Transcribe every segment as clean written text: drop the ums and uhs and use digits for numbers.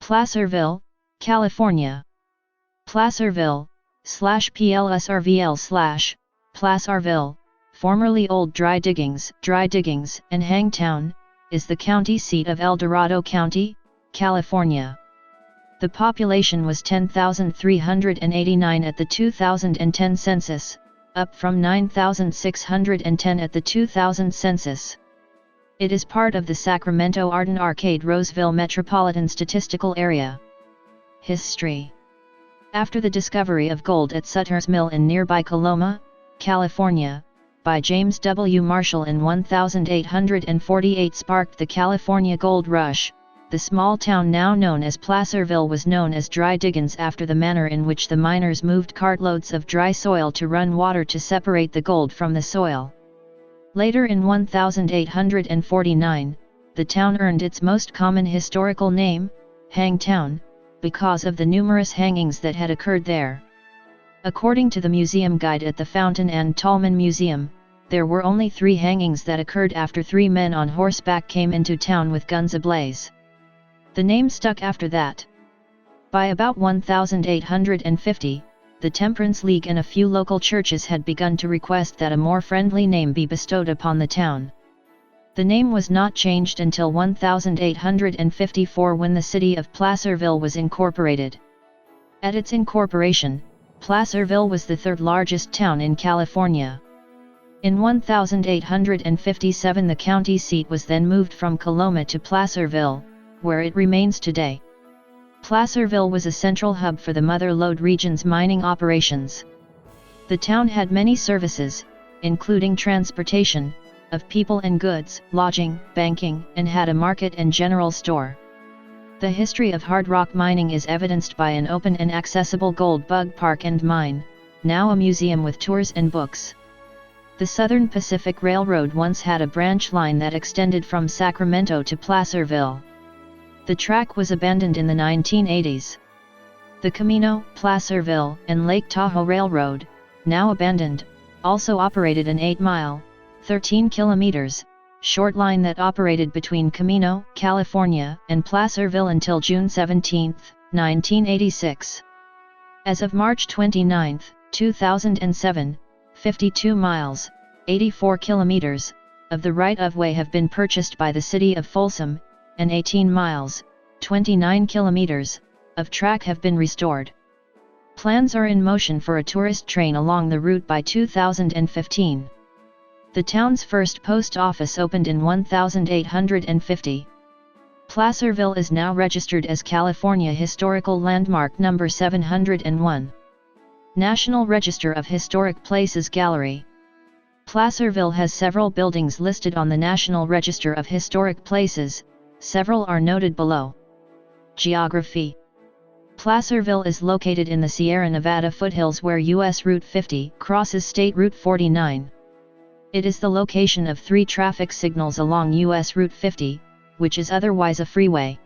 Placerville, California. Placerville, /PLSRVL/ Placerville, formerly Old Dry Diggings, and Hangtown, is the county seat of El Dorado County, California. The population was 10,389 at the 2010 census, up from 9,610 at the 2000 census. It is part of the Sacramento Arden-Arcade Roseville Metropolitan Statistical Area. History. After the discovery of gold at Sutter's Mill in nearby Coloma, California, by James W. Marshall in 1848 sparked the California Gold Rush, the small town now known as Placerville was known as Dry Diggins after the manner in which the miners moved cartloads of dry soil to run water to separate the gold from the soil. Later in 1849, the town earned its most common historical name, Hangtown, because of the numerous hangings that had occurred there. According to the museum guide at the Fountain and Tallman Museum, there were only 3 hangings that occurred after 3 men on horseback came into town with guns ablaze. The name stuck after that. By about 1850, the Temperance League and a few local churches had begun to request that a more friendly name be bestowed upon the town. The name was not changed until 1854 when the city of Placerville was incorporated. At its incorporation, Placerville was the 3rd largest town in California. In 1857 the county seat was then moved from Coloma to Placerville, where it remains today. Placerville was a central hub for the Mother Lode region's mining operations. The town had many services, including transportation of people and goods, lodging, banking, and had a market and general store. The history of hard rock mining is evidenced by an open and accessible gold bug park and mine, now a museum with tours and books. The Southern Pacific Railroad once had a branch line that extended from Sacramento to Placerville. The track was abandoned in the 1980s. The Camino, Placerville, and Lake Tahoe Railroad, now abandoned, also operated an 8-mile, 13 kilometers, short line that operated between Camino, California, and Placerville until June 17, 1986. As of March 29, 2007, 52 miles, 84 kilometers, of the right-of-way have been purchased by the city of Folsom, and 18 miles, 29 kilometers, of track have been restored. Plans are in motion for a tourist train along the route by 2015. The town's first post office opened in 1850. Placerville is now registered as California Historical Landmark No. 701. National Register of Historic Places Gallery. Placerville has several buildings listed on the National Register of Historic Places. Several are noted below. Geography. Placerville is located in the Sierra Nevada foothills where U.S. Route 50 crosses State Route 49. It is the location of 3 traffic signals along U.S. Route 50, which is otherwise a freeway.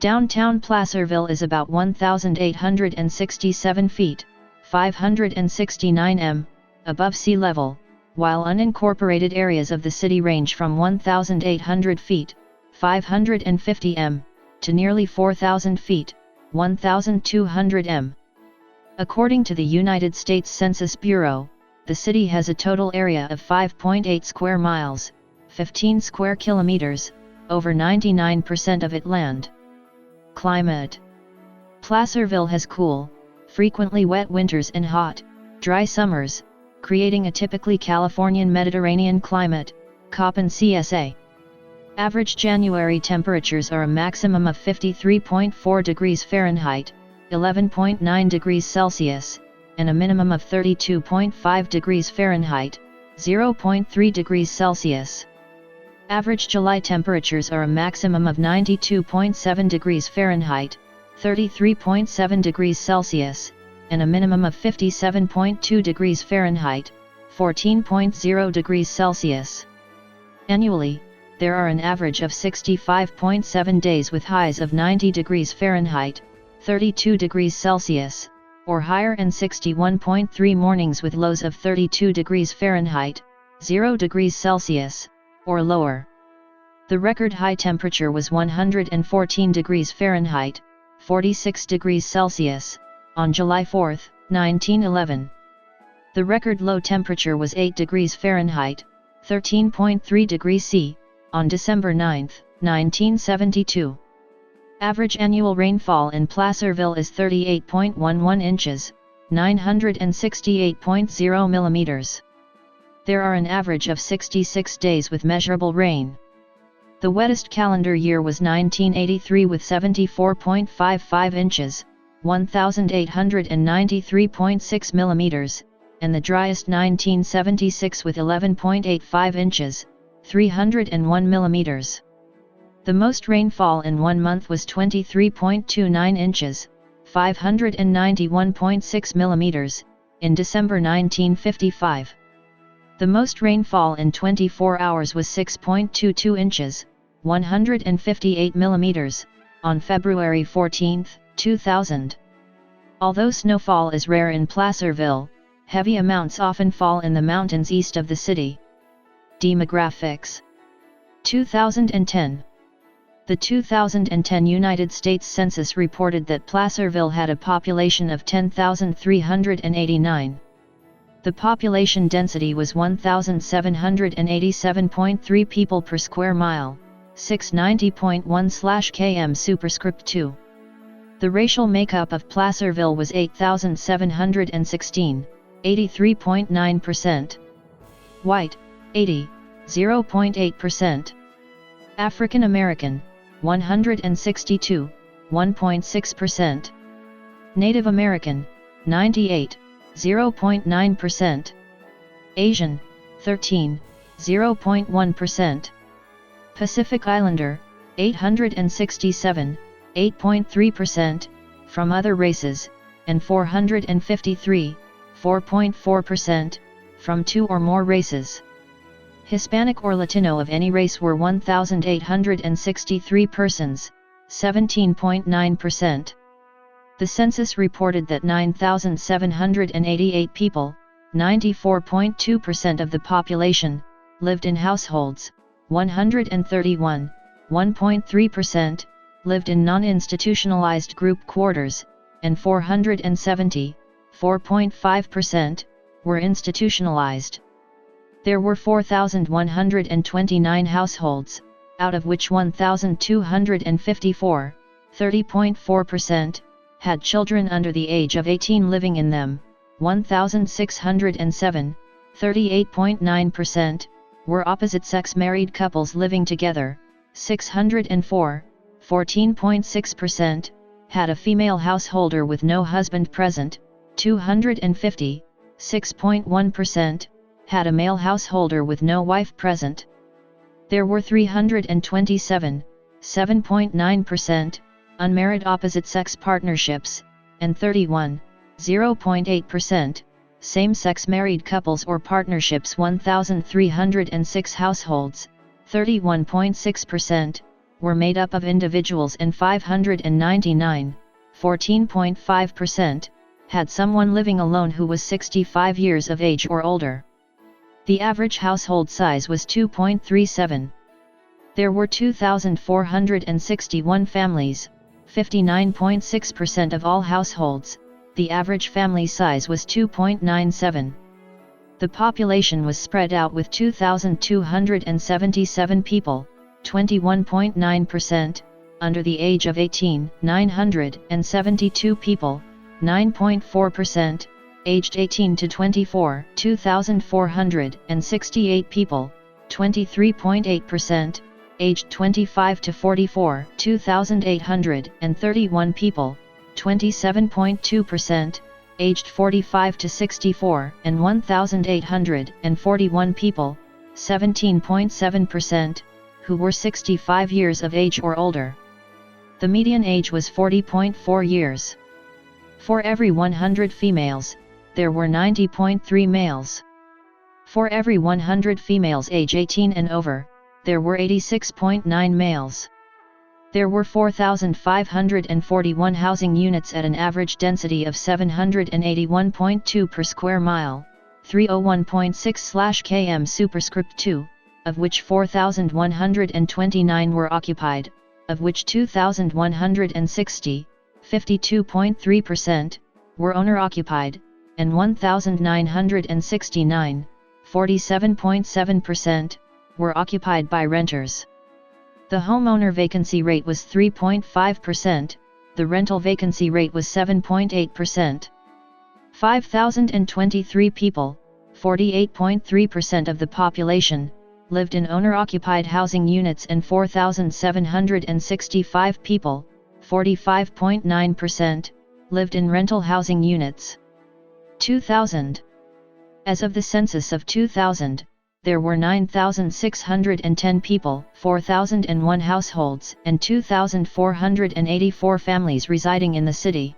Downtown Placerville is about 1,867 feet, 569 m, above sea level, while unincorporated areas of the city range from 1,800 feet, 550 m, to nearly 4,000 feet, 1,200 m. According to the United States Census Bureau, the city has a total area of 5.8 square miles, 15 square kilometers, over 99% of it land. Climate. Placerville has cool, frequently wet winters and hot, dry summers, creating a typically Californian Mediterranean climate, Köppen CSA. Average January temperatures are a maximum of 53.4 degrees Fahrenheit, 11.9 degrees Celsius, and a minimum of 32.5 degrees Fahrenheit, 0.3 degrees Celsius. Average July temperatures are a maximum of 92.7 degrees Fahrenheit, 33.7 degrees Celsius, and a minimum of 57.2 degrees Fahrenheit, 14.0 degrees Celsius. Annually, there are an average of 65.7 days with highs of 90 degrees Fahrenheit, 32 degrees Celsius, or higher and 61.3 mornings with lows of 32 degrees Fahrenheit, 0 degrees Celsius, or lower. The record high temperature was 114 degrees Fahrenheit, 46 degrees Celsius, on July 4, 1911. The record low temperature was 8 degrees Fahrenheit, 13.3 degrees C, on December 9, 1972. Average annual rainfall in Placerville is 38.11 inches, 968.0 millimeters. There are an average of 66 days with measurable rain. The wettest calendar year was 1983 with 74.55 inches, 1,893.6 millimeters, and the driest 1976 with 11.85 inches, 301 millimeters. The most rainfall in one month was 23.29 inches, 591.6 millimeters, in December 1955. The most rainfall in 24 hours was 6.22 inches, 158 millimeters, on February 14, 2000. Although snowfall is rare in Placerville, heavy amounts often fall in the mountains east of the city. Demographics. 2010. The 2010 United States Census reported that Placerville had a population of 10,389. The population density was 1,787.3 people per square mile, 690.1/km superscript 2. The racial makeup of Placerville was 8,716, 83.9%. White, 0.8%. African American, 162, 1.6%. Native American, 98, 0.9%. Asian, 13, 0.1%. Pacific Islander, 867, 8.3%, from other races, and 453, 4.4%, from two or more races. Hispanic or Latino of any race were 1,863 persons, 17.9%. The census reported that 9,788 people, 94.2% of the population, lived in households, 131, 1.3%, lived in non-institutionalized group quarters, and 470, 4.5%, were institutionalized. There were 4,129 households, out of which 1,254, 30.4%, had children under the age of 18 living in them, 1,607, 38.9%, were opposite-sex married couples living together, 604, 14.6%, had a female householder with no husband present, 250, 6.1%, had a male householder with no wife present. There were 327, 7.9%, unmarried opposite-sex partnerships, and 31, 0.8%, same-sex married couples or partnerships. 1,306 households, 31.6%, were made up of individuals, and 599, 14.5%, had someone living alone who was 65 years of age or older. The average household size was 2.37. There were 2,461 families, 59.6% of all households. The average family size was 2.97. The population was spread out with 2,277 people, 21.9%, under the age of 18, 972 people, 9.4%, aged 18 to 24, 2,468 people, 23.8%, aged 25 to 44, 2,831 people, 27.2%, aged 45 to 64, and 1,841 people, 17.7%, who were 65 years of age or older. The median age was 40.4 years. For every 100 females, there were 90.3 males. For every 100 females age 18 and over, there were 86.9 males. There were 4,541 housing units at an average density of 781.2 per square mile, 301.6/km superscript 2, of which 4,129 were occupied, of which 2,160, 52.3%, were owner-occupied, and 1,969, 47.7%, were occupied by renters. The homeowner vacancy rate was 3.5%, the rental vacancy rate was 7.8%. 5,023 people, 48.3% of the population, lived in owner-occupied housing units, and 4,765 people, 45.9%, lived in rental housing units. 2000. As of the census of 2000, there were 9,610 people, 4,001 households, and 2,484 families residing in the city.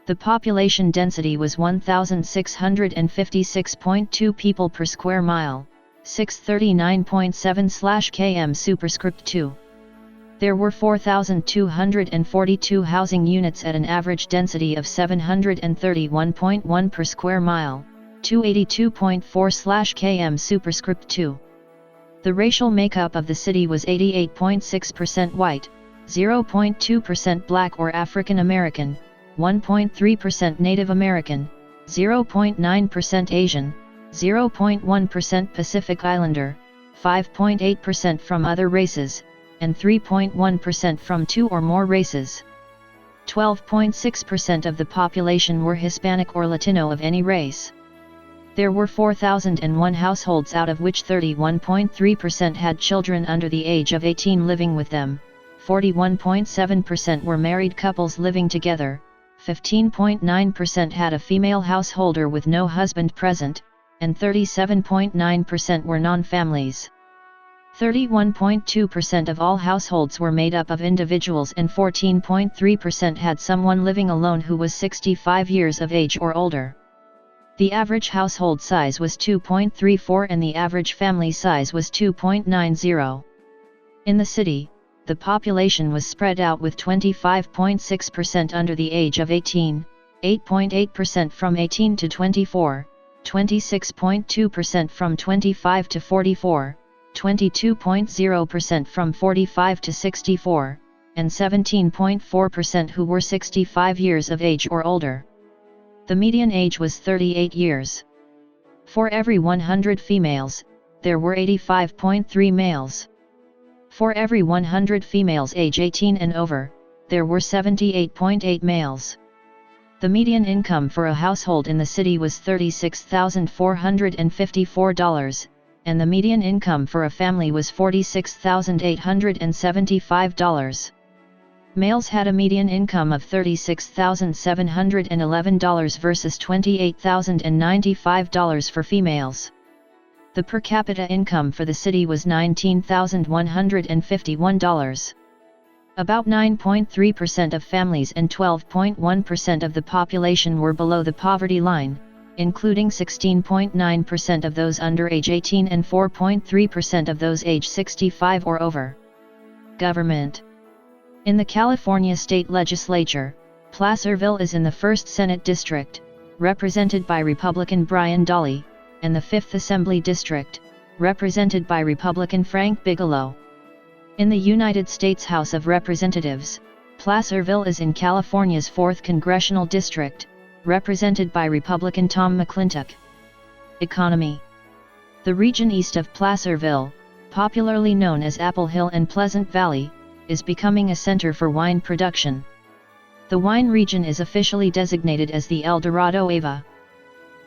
The population density was 1,656.2 people per square mile, 639.7/km superscript 2. There were 4,242 housing units at an average density of 731.1 per square mile, 282.4/km superscript 2. The racial makeup of the city was 88.6% white, 0.2% black or African American, 1.3% Native American, 0.9% Asian, 0.1% Pacific Islander, 5.8% from other races, and 3.1% from two or more races. 12.6% of the population were Hispanic or Latino of any race. There were 4,001 households, out of which 31.3% had children under the age of 18 living with them, 41.7% were married couples living together, 15.9% had a female householder with no husband present, and 37.9% were non-families. 31.2% of all households were made up of individuals, and 14.3% had someone living alone who was 65 years of age or older. The average household size was 2.34 and the average family size was 2.90. In the city, the population was spread out, with 25.6% under the age of 18, 8.8% from 18 to 24, 26.2% from 25 to 44, 22.0% from 45 to 64, and 17.4% who were 65 years of age or older. The median age was 38 years. For every 100 females, there were 85.3 males. For every 100 females age 18 and over, there were 78.8 males. The median income for a household in the city was $36,454, and the median income for a family was $46,875. Males had a median income of $36,711 versus $28,095 for females. The per capita income for the city was $19,151. About 9.3% of families and 12.1% of the population were below the poverty line, including 16.9% of those under age 18 and 4.3% of those age 65 or over. Government. In the California State Legislature, Placerville is in the 1st Senate District, represented by Republican Brian Dahle, and the 5th Assembly District, represented by Republican Frank Bigelow. In the United States House of Representatives, Placerville is in California's 4th Congressional District, represented by Republican Tom McClintock. Economy. The region east of Placerville, popularly known as Apple Hill and Pleasant Valley, is becoming a center for wine production. The wine region is officially designated as the El Dorado Ava.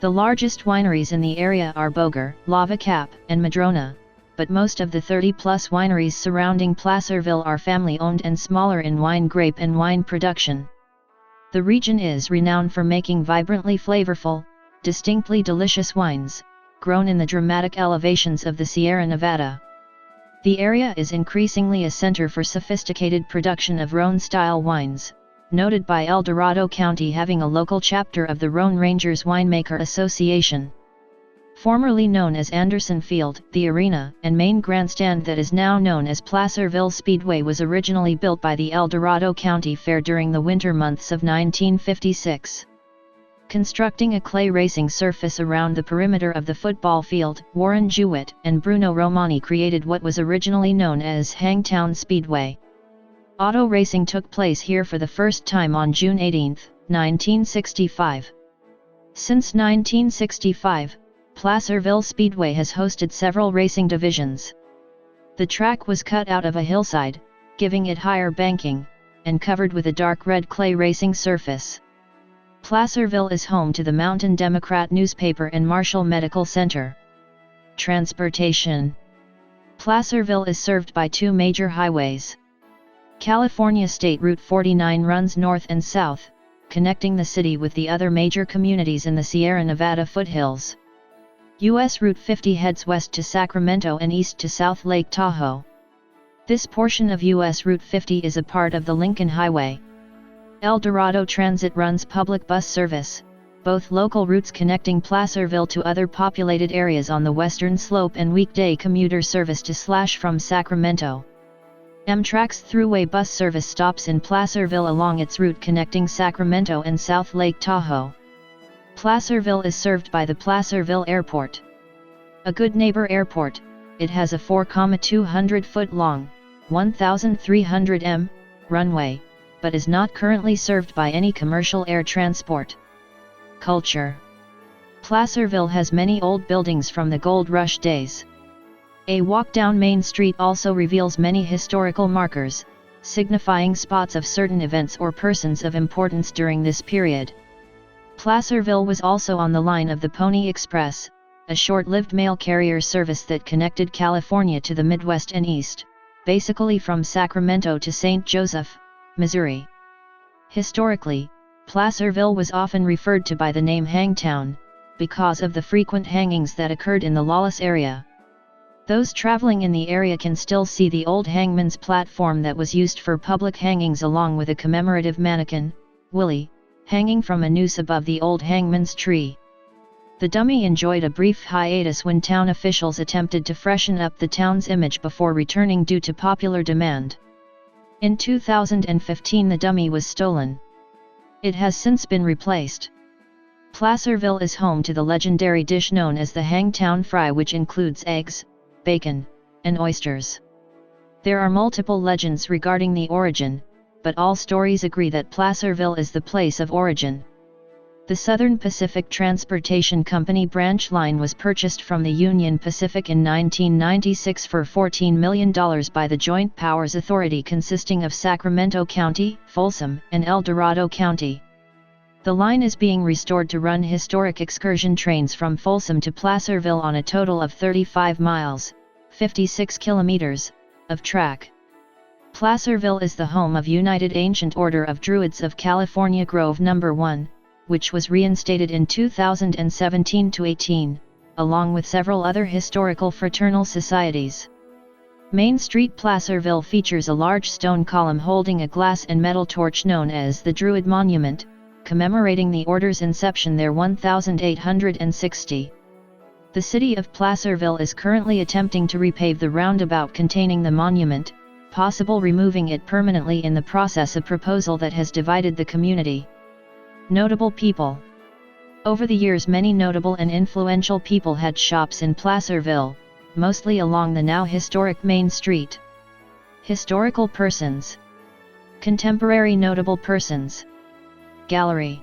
The largest wineries in the area are Boger, Lava Cap, and Madrona, but most of the 30-plus wineries surrounding Placerville are family-owned and smaller in wine grape and wine production. The region is renowned for making vibrantly flavorful, distinctly delicious wines, grown in the dramatic elevations of the Sierra Nevada. The area is increasingly a center for sophisticated production of Rhone-style wines, noted by El Dorado County having a local chapter of the Rhone Rangers Winemaker Association. Formerly known as Anderson Field, the arena and main grandstand that is now known as Placerville Speedway was originally built by the El Dorado County Fair during the winter months of 1956. Constructing a clay racing surface around the perimeter of the football field, Warren Jewett and Bruno Romani created what was originally known as Hangtown Speedway. Auto racing took place here for the first time on June 18, 1965. Since 1965, Placerville Speedway has hosted several racing divisions. The track was cut out of a hillside, giving it higher banking, and covered with a dark red clay racing surface. Placerville is home to the Mountain Democrat newspaper and Marshall Medical Center. Transportation. Placerville is served by two major highways. California State Route 49 runs north and south, connecting the city with the other major communities in the Sierra Nevada foothills. U.S. Route 50 heads west to Sacramento and east to South Lake Tahoe. This portion of U.S. Route 50 is a part of the Lincoln Highway. El Dorado Transit runs public bus service, both local routes connecting Placerville to other populated areas on the western slope and weekday commuter service to / from Sacramento. Amtrak's thruway bus service stops in Placerville along its route connecting Sacramento and South Lake Tahoe. Placerville is served by the Placerville Airport. A good neighbor airport, it has a 4,200-foot-long, 1,300 m, runway, but is not currently served by any commercial air transport. Culture. Placerville has many old buildings from the Gold Rush days. A walk down Main Street also reveals many historical markers, signifying spots of certain events or persons of importance during this period. Placerville was also on the line of the Pony Express, a short-lived mail carrier service that connected California to the Midwest and East, basically from Sacramento to St. Joseph, Missouri. Historically, Placerville was often referred to by the name Hangtown, because of the frequent hangings that occurred in the lawless area. Those traveling in the area can still see the old hangman's platform that was used for public hangings along with a commemorative mannequin, Willie, hanging from a noose above the old hangman's tree. The dummy enjoyed a brief hiatus when town officials attempted to freshen up the town's image before returning due to popular demand. In 2015 the dummy was stolen. It has since been replaced. Placerville is home to the legendary dish known as the Hangtown Fry, which includes eggs, bacon, and oysters. There are multiple legends regarding the origin, but all stories agree that Placerville is the place of origin. The Southern Pacific Transportation Company branch line was purchased from the Union Pacific in 1996 for $14 million by the Joint Powers Authority consisting of Sacramento County, Folsom, and El Dorado County. The line is being restored to run historic excursion trains from Folsom to Placerville on a total of 35 miles, 56 kilometers, of track. Placerville is the home of United Ancient Order of Druids of California Grove No. 1, which was reinstated in 2017-18, along with several other historical fraternal societies. Main Street Placerville features a large stone column holding a glass and metal torch known as the Druid Monument, commemorating the order's inception there 1860. The city of Placerville is currently attempting to repave the roundabout containing the monument, possible removing it permanently in the process, a proposal that has divided the community. Notable people. Over the years many notable and influential people had shops in Placerville, mostly along the now historic Main Street. Historical persons. Contemporary notable persons. Gallery.